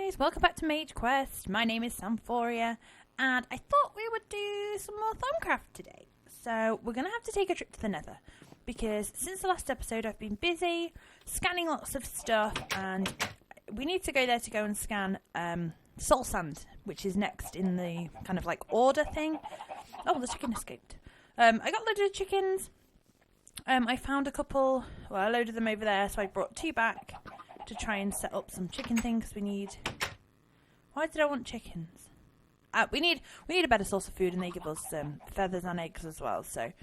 guys, welcome back to Mage Quest. My name is Samphorea, and I thought we would do some more Thaumcraft today. So we're going to have to take a trip to the Nether, because since the last episode I've been busy scanning lots of stuff, and we need to go there to go and scan soul sand, which is next in the kind of like order thing. Oh, the chicken escaped. I got loads of chickens. I found a couple, well, I loaded them over there, so I brought 2 back to try and set up some chicken things. We need... Why did I want chickens? We need a better source of food, and they give us feathers and eggs as well. So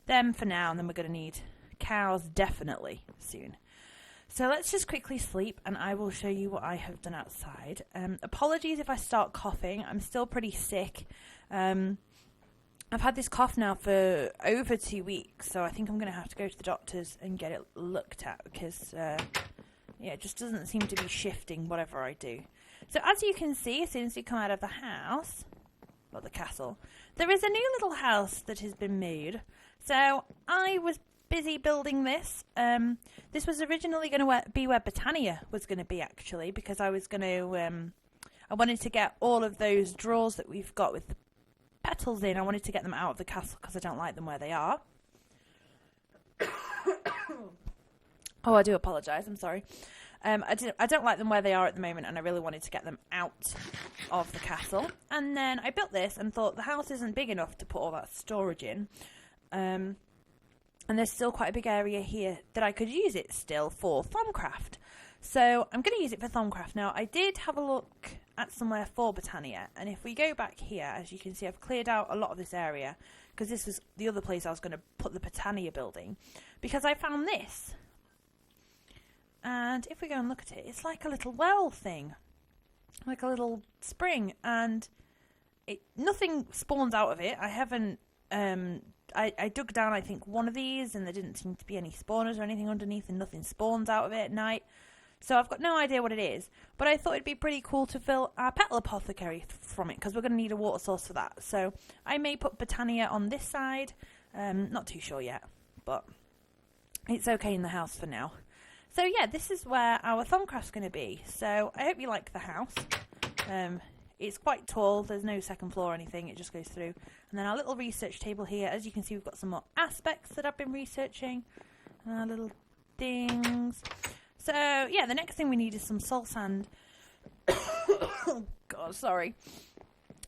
them for now, and then we're going to need cows definitely soon. So let's just quickly sleep, and I will show you what I have done outside. Apologies if I start coughing. I'm still pretty sick. I've had this cough now for over 2 weeks, so I think I'm going to have to go to the doctors and get it looked at, because yeah, it just doesn't seem to be shifting whatever I do. So as you can see, as soon as you come out of the house, well, the castle, there is a new little house that has been made. So I was busy building this. This was originally going to be where Botania was going to be, actually, because I was going to, I wanted to get all of those drawers that we've got with the petals in. I wanted to get them out of the castle because I don't like them where they are. Oh, I do apologise, I'm sorry. I don't like them where they are at the moment, and I really wanted to get them out of the castle. And then I built this and thought the house isn't big enough to put all that storage in. And there's still quite a big area here that I could use it still for Thaumcraft. So I'm going to use it for Thaumcraft. Now, I did have a look at somewhere for Botania, and if we go back here, as you can see, I've cleared out a lot of this area, because this was the other place I was going to put the Botania building, because I found this. And if we go and look at it, it's like a little well thing, like a little spring, and nothing spawns out of it. I haven't, I dug down, I think, one of these, and there didn't seem to be any spawners or anything underneath, and nothing spawns out of it at night. So I've got no idea what it is, but I thought it'd be pretty cool to fill our petal apothecary from it, because we're going to need a water source for that. So I may put Botania on this side, not too sure yet, but it's okay in the house for now. So yeah, this is where our Thaumcraft's going to be. So I hope you like the house. It's quite tall. There's no second floor or anything. It just goes through. And then our little research table here. As you can see, we've got some more aspects that I've been researching. And our little things. So yeah, the next thing we need is some soul sand. Oh God, sorry.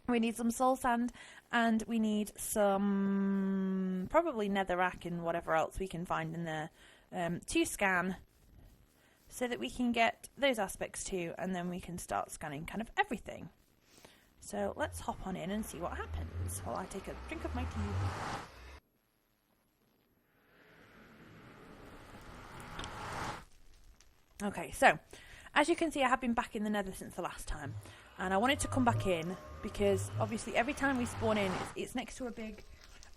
We need some soul sand. And we need some probably netherrack and whatever else we can find in there to scan, so that we can get those aspects too, and then we can start scanning kind of everything. So let's hop on in and see what happens while I take a drink of my tea. Okay, so as you can see, I have been back in the Nether since the last time, and I wanted to come back in because obviously every time we spawn in, it's next to a big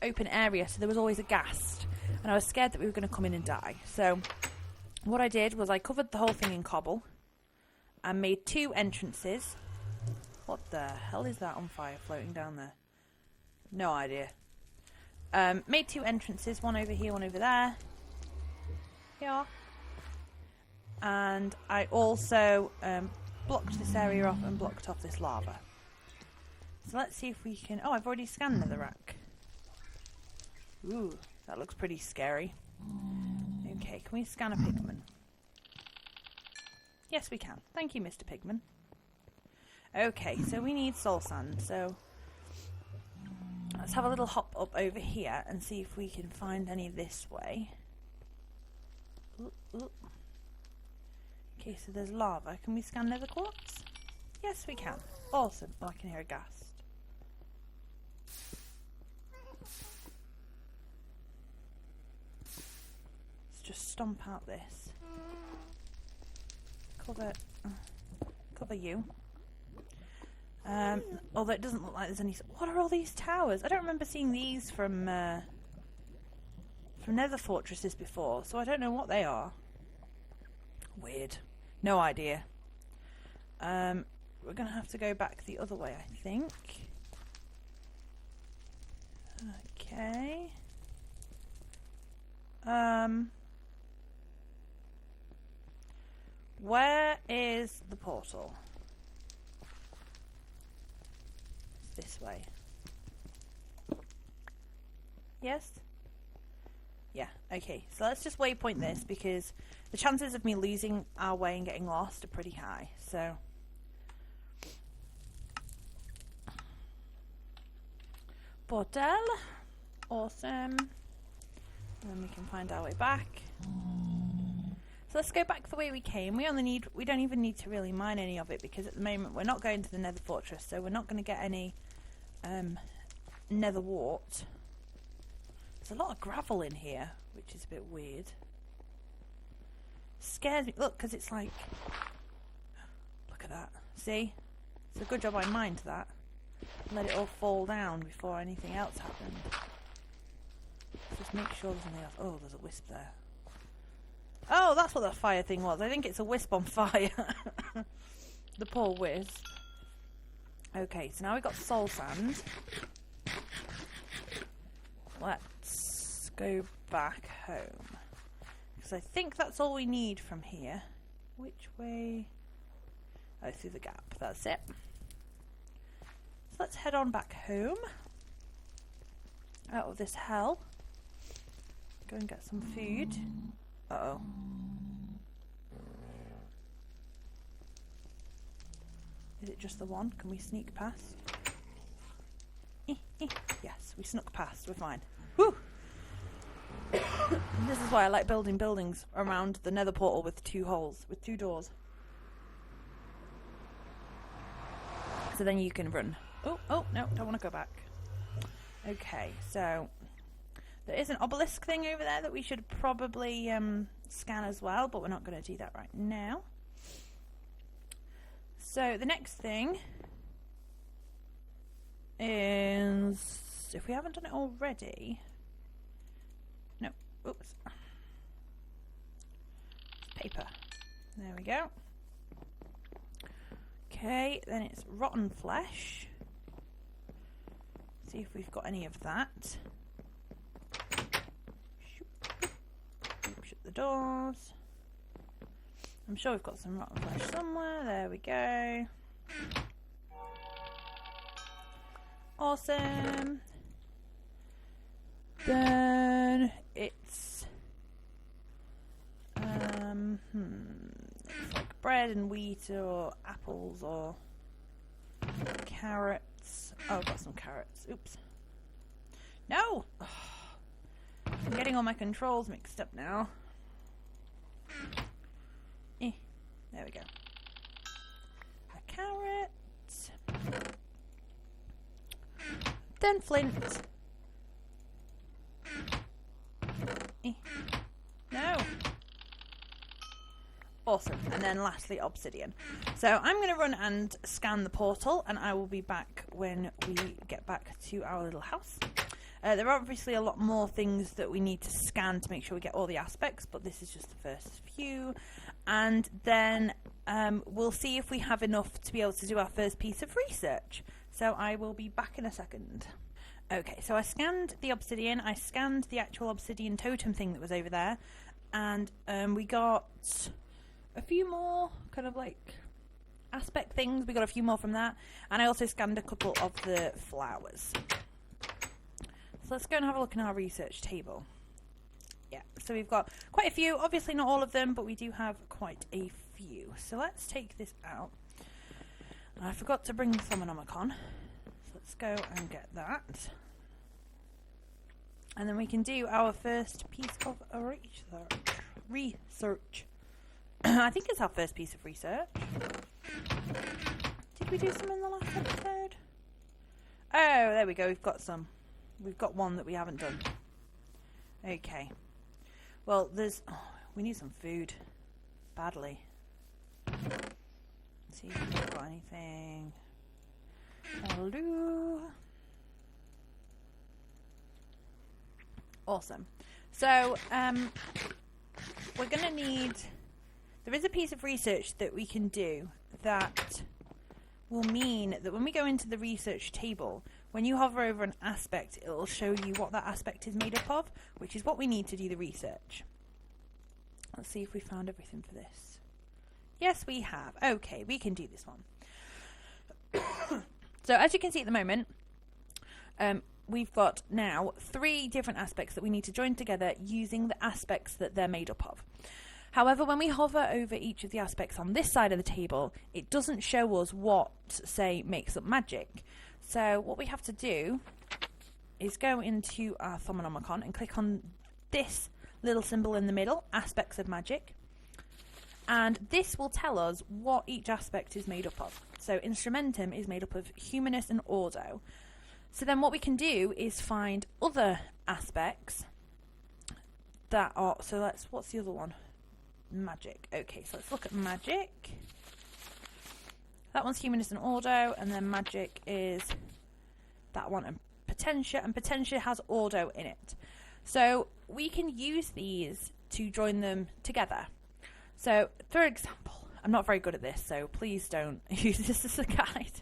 open area, so there was always a ghast, and I was scared that we were going to come in and die. So what I did was I covered the whole thing in cobble and made 2 entrances. What the hell is that on fire floating down there? No idea. Made 2 entrances, one over here, one over there. Yeah. And I also blocked this area off and blocked off this lava. So let's see if we can... Oh, I've already scanned netherrack. Ooh, that looks pretty scary. Okay, can we scan a pigman? Yes, we can. Thank you, Mr. Pigman. Okay, so we need soul sand. So let's have a little hop up over here and see if we can find any this way. Ooh, ooh. Okay, so there's lava. Can we scan nether quartz? Yes, we can. Awesome. Oh, I can hear a ghast. Just stomp out this. Cover you. Although it doesn't look like there's any... What are all these towers? I don't remember seeing these from nether fortresses before, so I don't know what they are. Weird. No idea. We're going to have to go back the other way, I think. Okay. Where is the portal? this way. Yes? Yeah, okay. So let's just waypoint this, because the chances of me losing our way and getting lost are pretty high. So portal. Awesome. And we can find our way back. So let's go back the way we came. We don't even need to really mine any of it, because at the moment we're not going to the Nether Fortress, so we're not going to get any Nether wart. There's a lot of gravel in here, which is a bit weird. Scares me. Look, because it's like, look at that. See? It's a good job I mined that. Let it all fall down before anything else happened. Just make sure there's nothing else. Oh, there's a wisp there. Oh, that's what that fire thing was. I think it's a wisp on fire. The poor wisp. Okay, so now we've got soul sand. Let's go back home, because I think that's all we need from here. Which way? Oh, through the gap. That's it. So let's head on back home. Out of this hell. Go and get some food. Uh-oh. Is it just the one? Can we sneak past? Yes, we snuck past. We're fine. Woo! This is why I like building buildings around the Nether portal with 2 holes, with 2 doors. So then you can run. Oh, no, don't want to go back. Okay, so there is an obelisk thing over there that we should probably scan as well, but we're not going to do that right now. So the next thing is, if we haven't done it already, no, oops, paper, there we go. Okay, then it's rotten flesh. See if we've got any of that. Shut the doors. I'm sure we've got some rotten flesh somewhere. There we go. Awesome. Then it's it's like bread and wheat or apples or carrots. Oh, I've got some carrots. Oops. No! Oh, I'm getting all my controls mixed up now. There we go. A carrot. Then flint. No. Awesome. And then lastly, obsidian. So I'm going to run and scan the portal, and I will be back when we get back to our little house. There are obviously a lot more things that we need to scan to make sure we get all the aspects, but this is just the first few. And then we'll see if we have enough to be able to do our first piece of research. So I will be back in a second. Okay, so I scanned the obsidian. I scanned the actual obsidian totem thing that was over there. And we got a few more kind of like aspect things. We got a few more from that. And I also scanned a couple of the flowers. So let's go and have a look in our research table. Yeah, so we've got quite a few. Obviously not all of them, but we do have quite a few. So let's take this out. I forgot to bring the Thaumanomicon. So let's go and get that. And then we can do our first piece of research. I think it's our first piece of research. Did we do some in the last episode? Oh, there we go. We've got some. We've got one that we haven't done. Okay. Well, we need some food. Badly. Let's see if we've got anything. Hello. Awesome. So, we're going to need... There is a piece of research that we can do that will mean that when we go into the research table, when you hover over an aspect, it'll show you what that aspect is made up of, which is what we need to do the research. Let's see if we found everything for this. Yes, we have. Okay, we can do this one. So as you can see at the moment, we've got now 3 different aspects that we need to join together using the aspects that they're made up of. However, when we hover over each of the aspects on this side of the table, it doesn't show us what, say, makes up magic. So what we have to do is go into our Thaumanomicon and click on this little symbol in the middle, aspects of magic. And this will tell us what each aspect is made up of. So Instrumentum is made up of Humanus and Ordo. So then what we can do is find other aspects that are... So what's the other one? Magic. Okay, so let's look at magic. That one's Humanus and Ordo, and then magic is that one, and Potentia, and Potentia has Ordo in it. So we can use these to join them together. So, for example, I'm not very good at this, so please don't use this as a guide.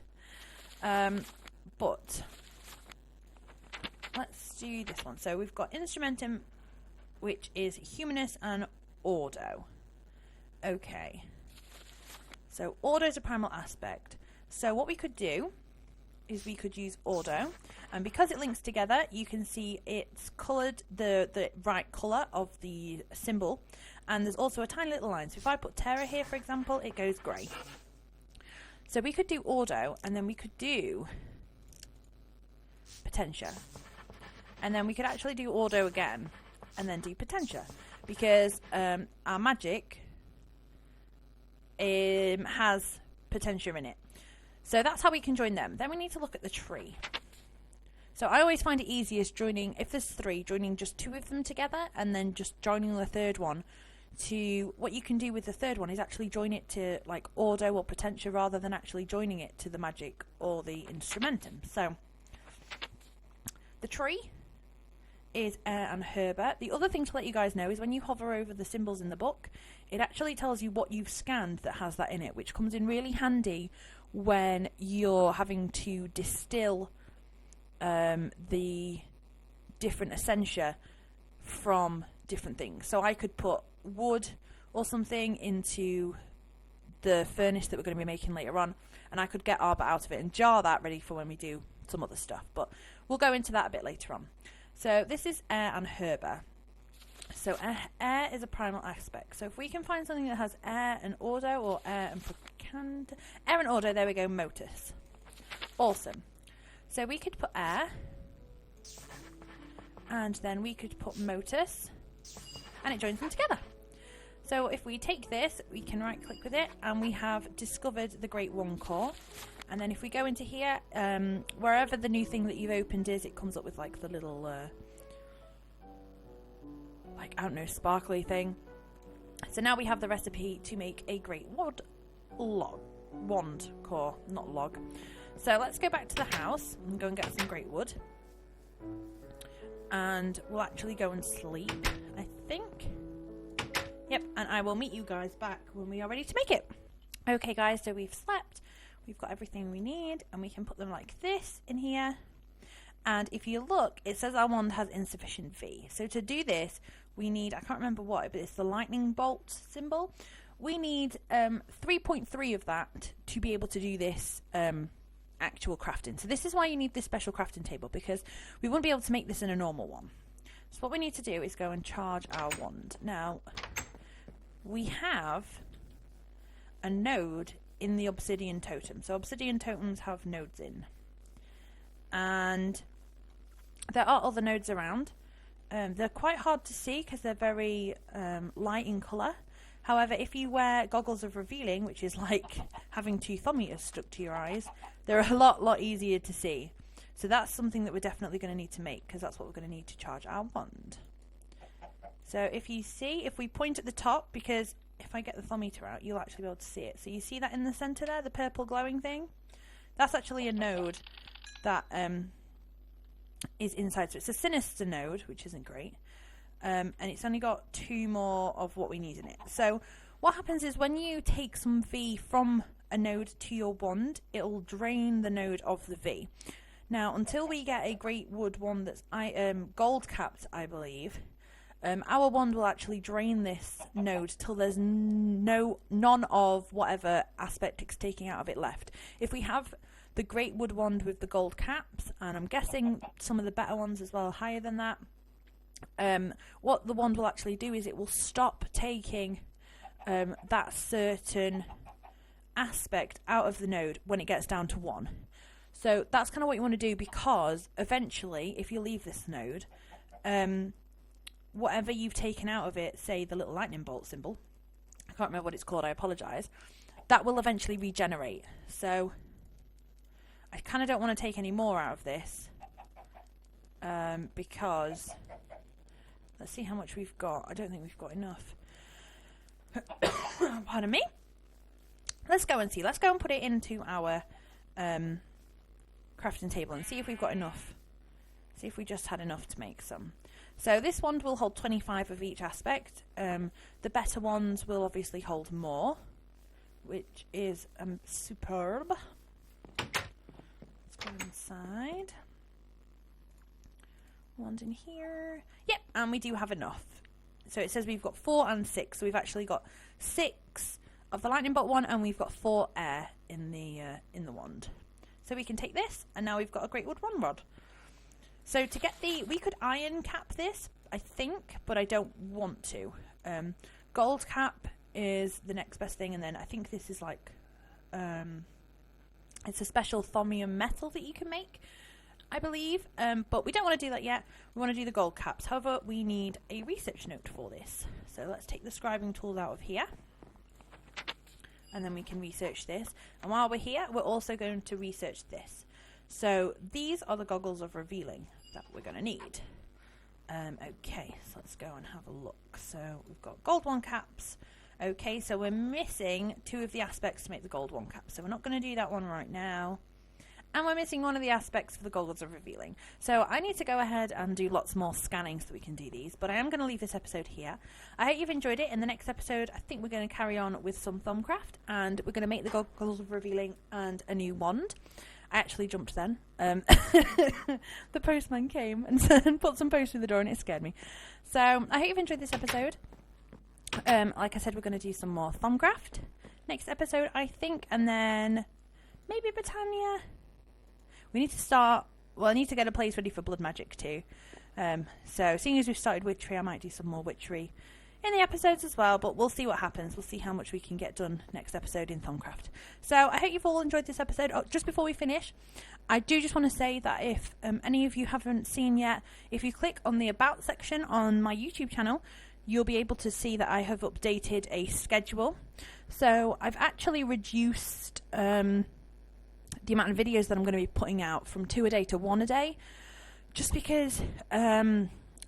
But let's do this one. So we've got Instrumentum, which is Humanus and Ordo. Okay. So Ordo is a primal aspect. So what we could do is we could use Ordo, and because it links together, you can see it's coloured the right colour of the symbol, and there's also a tiny little line. So if I put Terra here, for example, it goes grey. So we could do Ordo, and then we could do Potentia, and then we could actually do Ordo again, and then do Potentia, because our magic has Potentia in it. So that's how we can join them. Then we need to look at the tree. So I always find it easiest joining, if there's 3, joining just 2 of them together and then just joining the third one. To what you can do with the third one is actually join it to like Ordo or Potentia rather than actually joining it to the magic or the Instrumentum. So the tree is Air and Herbert. The other thing to let you guys know is when you hover over the symbols in the book, it actually tells you what you've scanned that has that in it, which comes in really handy when you're having to distill the different essentia from different things. So I could put wood or something into the furnace that we're going to be making later on, and I could get Arbor out of it and jar that ready for when we do some other stuff, but we'll go into that a bit later on. So this is Air and Herbert. So air is a primal aspect. So if we can find something that has Air and Ordo, or Air and Procand... Air and Ordo, there we go, Motus. Awesome. So we could put Air, and then we could put Motus, and it joins them together. So if we take this, we can right click with it, and we have discovered the Great One Core. And then if we go into here, wherever the new thing that you've opened is, it comes up with like the little, like, I don't know, sparkly thing. So now we have the recipe to make a Great Wand Core, not log. So let's go back to the house and go and get some great wood. And we'll actually go and sleep, I think. Yep, and I will meet you guys back when we are ready to make it. Okay guys, so we've slept. We've got everything we need, and we can put them like this in here. And if you look, it says our wand has insufficient V. So to do this, we need, I can't remember what, but it's the lightning bolt symbol. We need 3.3 of that to be able to do this actual crafting. So this is why you need this special crafting table, because we wouldn't be able to make this in a normal one. So what we need to do is go and charge our wand. Now, we have a node in the obsidian totem. So obsidian totems have nodes in. And there are other nodes around. They're quite hard to see because they're very light in colour. However, if you wear goggles of revealing, which is like having 2 thermometers stuck to your eyes, they're a lot easier to see. So that's something that we're definitely going to need to make, because that's what we're going to need to charge our wand. So if you see, if we point at the top, because if I get the thermometer out, you'll actually be able to see it. So you see that in the centre there, the purple glowing thing? That's actually a node that is inside. So it's a sinister node, which isn't great. And it's only got 2 more of what we need in it. So what happens is when you take some V from a node to your wand, it'll drain the node of the V. Now, until we get a great wood one that's gold capped, I believe, Our wand will actually drain this node till there's none of whatever aspect it's taking out of it left. If we have the great wood wand with the gold caps, and I'm guessing some of the better ones as well higher than that, what the wand will actually do is it will stop taking that certain aspect out of the node when it gets down to 1. So that's kind of what you want to do, because eventually, if you leave this node, whatever you've taken out of it, say the little lightning bolt symbol, I can't remember what it's called, I apologise, that will eventually regenerate. So I kind of don't want to take any more out of this, because let's see how much we've got. I don't think we've got enough. Pardon me. Let's go and see. Let's go and put it into our crafting table and see if we've got enough. See if we just had enough to make some. So this wand will hold 25 of each aspect. The better ones will obviously hold more, which is superb. Let's go inside. Wand in here. Yep, and we do have enough. So it says we've got 4 and 6. So we've actually got 6 of the lightning bolt one, and we've got 4 air in the wand. So we can take this, and now we've got a great wood wand rod. So to get we could iron cap this, I think, but I don't want to. Gold cap is the next best thing, and then I think this is like, it's a special thaumium metal that you can make, I believe, but we don't want to do that yet. We want to do the gold caps. However, we need a research note for this. So let's take the scribing tools out of here, and then we can research this. And while we're here, we're also going to research this. So these are the goggles of revealing that we're going to need. Okay, so let's go and have a look. So we've got gold wand caps. Okay, so we're missing 2 of the aspects to make the gold wand caps. So we're not going to do that one right now. And we're missing one of the aspects for the goggles of revealing. So I need to go ahead and do lots more scanning so we can do these. But I am going to leave this episode here. I hope you've enjoyed it. In the next episode, I think we're going to carry on with some Thaumcraft. And we're going to make the goggles of revealing and a new wand. I actually jumped then. The postman came and put some post through the door, and it scared me. So I hope you've enjoyed this episode. Like I said, we're going to do some more Thaumcraft next episode, I think. And then maybe Britannia. We need to start... Well, I need to get a place ready for blood magic too. So seeing as we've started witchery, I might do some more witchery in the episodes as well, but we'll see what happens. We'll see how much we can get done next episode in Thaumcraft. So I hope you've all enjoyed this episode. Oh, just before we finish, I do just want to say that if any of you haven't seen yet, if you click on the About section on my YouTube channel, you'll be able to see that I have updated a schedule. So I've actually reduced the amount of videos that I'm going to be putting out from 2 a day to 1 a day, just because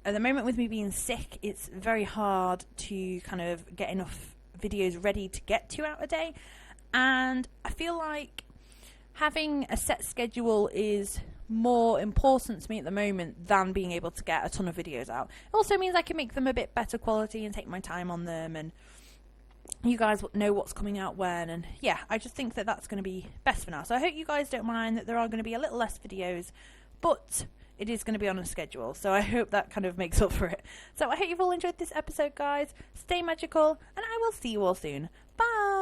at the moment with me being sick, it's very hard to kind of get enough videos ready to get 2 out a day, and I feel like having a set schedule is more important to me at the moment than being able to get a ton of videos out. It also means I can make them a bit better quality and take my time on them, and you guys know what's coming out when, and yeah, I just think that that's going to be best for now. So I hope you guys don't mind that there are going to be a little less videos, but it is going to be on a schedule, so I hope that kind of makes up for it. So I hope you've all enjoyed this episode, guys. Stay magical, and I will see you all soon. Bye!